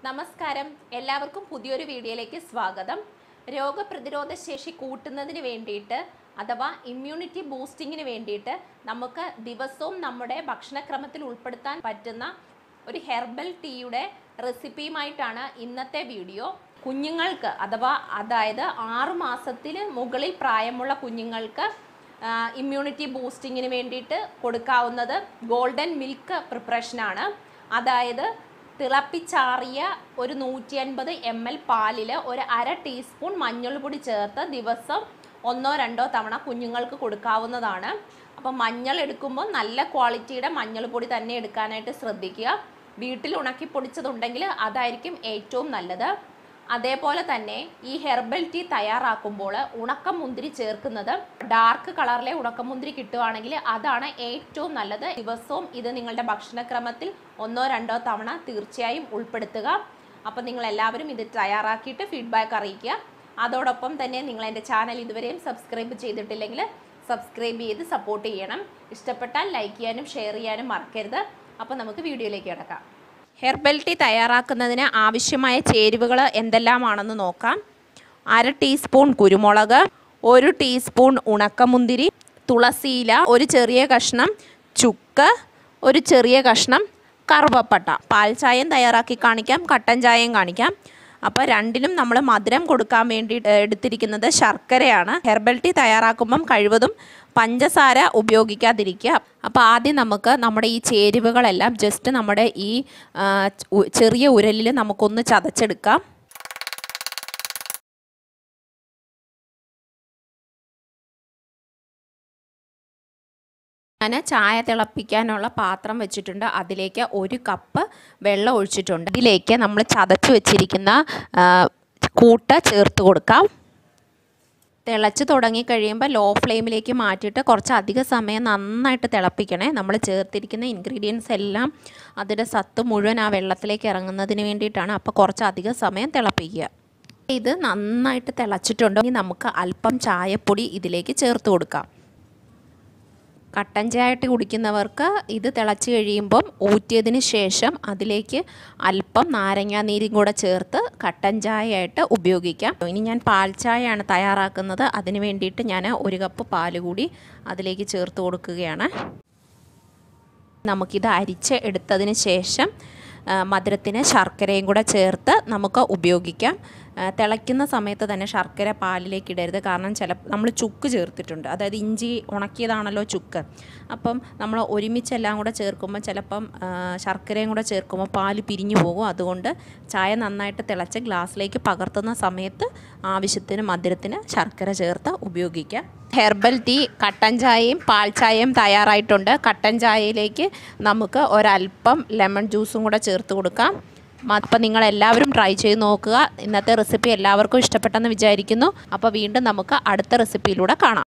നമസ്കാരം എല്ലാവർക്കും പുതിയൊരു വീഡിയോയിലേക്ക് സ്വാഗതം. രോഗപ്രതിരോധ ശേഷി കൂട്ടുന്നതിന് വേണ്ടിയിട്ട് അഥവാ ഇമ്മ്യൂണിറ്റി ബൂസ്റ്റിങ്ങിന് വേണ്ടിയിട്ട് നമുക്ക് ദിവസവും നമ്മുടെ ഭക്ഷണക്രമത്തിൽ ഉൾപ്പെടുത്താൻ പറ്റുന്ന ഒരു ഹെർബൽ ടീയുടെ റെസിപ്പിയുമായിട്ടാണ് ഇന്നത്തെ വീഡിയോ. കുഞ്ഞുങ്ങൾക്ക് അതായത് 6 മാസത്തിന് മുകളിൽ പ്രായമുള്ള കുഞ്ഞുങ്ങൾക്ക് ഇമ്മ്യൂണിറ്റി ബൂസ്റ്റിങ്ങിന് വേണ്ടിയിട്ട് കൊടുക്കാവുന്നത് ഗോൾഡൻ മിൽക്ക് പ്രിപ്പറേഷനാണ്. അതായത് തിളപ്പിച്ചാറിയ ഒരു 150 ml പാലിൽ ഒരു 1/2 ടീസ്പൂൺ മഞ്ഞൾപ്പൊടി ചേർത്ത് ദിവസം 1-2 തവണ കുഞ്ഞുങ്ങൾക്ക് കൊടുക്കാവുന്നതാണ്. അപ്പം മഞ്ഞൾ എടുക്കുമ്പോൾ നല്ല ക്വാളിറ്റിയുടെ മഞ്ഞൾപ്പൊടി തന്നെ എടുക്കാനായിട്ട് ശ്രദ്ധിക്കുക. വീട്ടിൽ ഉണക്കി പൊടിച്ചതുണ്ടെങ്കിൽ അതായിരിക്കും ഏറ്റവും നല്ലത്. അതേപോലെ തന്നെ ഈ ഹെർബൽ ടീ തയ്യാറാക്കുമ്പോൾ ഉണക്കമുന്തിരി ചേർക്കുന്നത് ഡാർക്ക് കളറിലെ ഉണക്കമുന്തിരി കിട്ടുവാണെങ്കിൽ അതാണ് ഏറ്റവും നല്ലത്. ദിവസവും ഇത് നിങ്ങളുടെ ഭക്ഷണക്രമത്തിൽ 1-2 തവണ തീർച്ചയായും ഉൾപ്പെടുത്തുക. അപ്പോൾ നിങ്ങളെല്ലാവരും ഇത് തയ്യാറാക്കിയിട്ട് ഫീഡ്ബാക്ക് അറിയിക്കുക. അതോടൊപ്പം തന്നെ നിങ്ങൾ എൻ്റെ ചാനൽ ഇതുവരെയും സബ്സ്ക്രൈബ് ചെയ്തിട്ടില്ലെങ്കിൽ സബ്സ്ക്രൈബ് ചെയ്ത് സപ്പോർട്ട് ചെയ്യണം. ഇഷ്ടപ്പെട്ടാൽ ലൈക്ക് ചെയ്യാനും ഷെയർ ചെയ്യാനും മറക്കരുത്. അപ്പോൾ നമുക്ക് വീഡിയോയിലേക്ക് കിടക്കാം. ഹെർബൽ ടീ തയ്യാറാക്കുന്നതിന് ആവശ്യമായ ചേരുവകൾ എന്തെല്ലാമാണെന്ന് നോക്കാം. 1/2 ടീസ്പൂൺ കുരുമുളക്, 1 ടീസ്പൂൺ ഉണക്കമുന്തിരി, തുളസിയില, ഒരു ചെറിയ കഷ്ണം ചുക്ക്, ഒരു ചെറിയ കഷ്ണം കറുവപ്പട്ട. പാൽ ചായയും തയ്യാറാക്കി കാണിക്കാം, കട്ടൻ ചായയും കാണിക്കാം. അപ്പോൾ രണ്ടിനും നമ്മൾ മധുരം കൊടുക്കാൻ വേണ്ടി എടുത്തിരിക്കുന്നത് ശർക്കരയാണ്. ഹെർബൽ ടീ തയ്യാറാക്കുമ്പം കഴിവതും പഞ്ചസാര ഉപയോഗിക്കാതിരിക്കുക. അപ്പോൾ ആദ്യം നമുക്ക് നമ്മുടെ ഈ ചേരുവകളെല്ലാം ജസ്റ്റ് നമ്മുടെ ഈ ചെറിയ ഉരലിൽ നമുക്കൊന്ന് ചതച്ചെടുക്കാം. ഞാൻ ചായ തിളപ്പിക്കാനുള്ള പാത്രം വെച്ചിട്ടുണ്ട്. അതിലേക്ക് 1 കപ്പ് വെള്ളം ഒഴിച്ചിട്ടുണ്ട്. ഇതിലേക്ക് നമ്മൾ ചതച്ച് വെച്ചിരിക്കുന്ന കൂട്ട് ചേർത്ത് കൊടുക്കാം. തിളച്ച് തുടങ്ങിക്കഴിയുമ്പോൾ ലോ ഫ്ലെയിമിലേക്ക് മാറ്റിയിട്ട് കുറച്ചധികം സമയം നന്നായിട്ട് തിളപ്പിക്കണേ. നമ്മൾ ചേർത്തിരിക്കുന്ന ഇൻഗ്രീഡിയൻസ് എല്ലാം അതിൻ്റെ സത്ത് മുഴുവൻ ആ വെള്ളത്തിലേക്ക് ഇറങ്ങുന്നതിന് വേണ്ടിയിട്ടാണ്. അപ്പോൾ കുറച്ചധികം സമയം തിളപ്പിക്കുക. ഇത് നന്നായിട്ട് തിളച്ചിട്ടുണ്ട്. ഇനി നമുക്ക് അല്പം ചായപ്പൊടി ഇതിലേക്ക് ചേർത്ത് കൊടുക്കാം. കട്ടൻ ചായയിട്ട് കുടിക്കുന്നവർക്ക് ഇത് തിളച്ച് കഴിയുമ്പം ഊറ്റിയതിന് ശേഷം അതിലേക്ക് അല്പം നാരങ്ങാനീരും കൂടെ ചേർത്ത് കട്ടൻ ചായയായിട്ട് ഉപയോഗിക്കാം. ഇനി ഞാൻ പാൽ ചായയാണ് തയ്യാറാക്കുന്നത്. അതിന് വേണ്ടിയിട്ട് ഞാൻ 1 കപ്പ് പാൽ കൂടി അതിലേക്ക് ചേർത്ത് കൊടുക്കുകയാണ്. നമുക്കിത് അരിച്ച് എടുത്തതിന് ശേഷം മധുരത്തിന് ശർക്കരയും കൂടെ ചേർത്ത് നമുക്ക് ഉപയോഗിക്കാം. തിളയ്ക്കുന്ന സമയത്ത് തന്നെ ശർക്കര പാലിലേക്ക് ഇടരുത്. കാരണം നമ്മൾ ചുക്ക് ചേർത്തിട്ടുണ്ട്. അതായത് ഇഞ്ചി ഉണക്കിയതാണല്ലോ ചുക്ക്. അപ്പം നമ്മൾ ഒരുമിച്ചെല്ലാം കൂടെ ചേർക്കുമ്പോൾ ചിലപ്പം ശർക്കരയും കൂടെ ചേർക്കുമ്പോൾ പാല് പിരിഞ്ഞു പോകും. അതുകൊണ്ട് ചായ നന്നായിട്ട് തിളച്ച് ഗ്ലാസ്സിലേക്ക് പകർത്തുന്ന സമയത്ത് ആവശ്യത്തിന് മധുരത്തിന് ശർക്കര ചേർത്ത് ഉപയോഗിക്കാം. ഹെർബൽ ടീ കട്ടൻ ചായയും പാൽ ചായയും തയ്യാറായിട്ടുണ്ട്. കട്ടൻ ചായയിലേക്ക് നമുക്ക് ഒരല്പം ലെമൺ ജ്യൂസും കൂടെ ചേർത്ത് കൊടുക്കാം. അപ്പോൾ നിങ്ങളെല്ലാവരും ട്രൈ ചെയ്ത് നോക്കുക. ഇന്നത്തെ റെസിപ്പി എല്ലാവർക്കും ഇഷ്ടപ്പെട്ടെന്ന് വിചാരിക്കുന്നു. അപ്പോൾ വീണ്ടും നമുക്ക് അടുത്ത റെസിപ്പിയിലൂടെ കാണാം.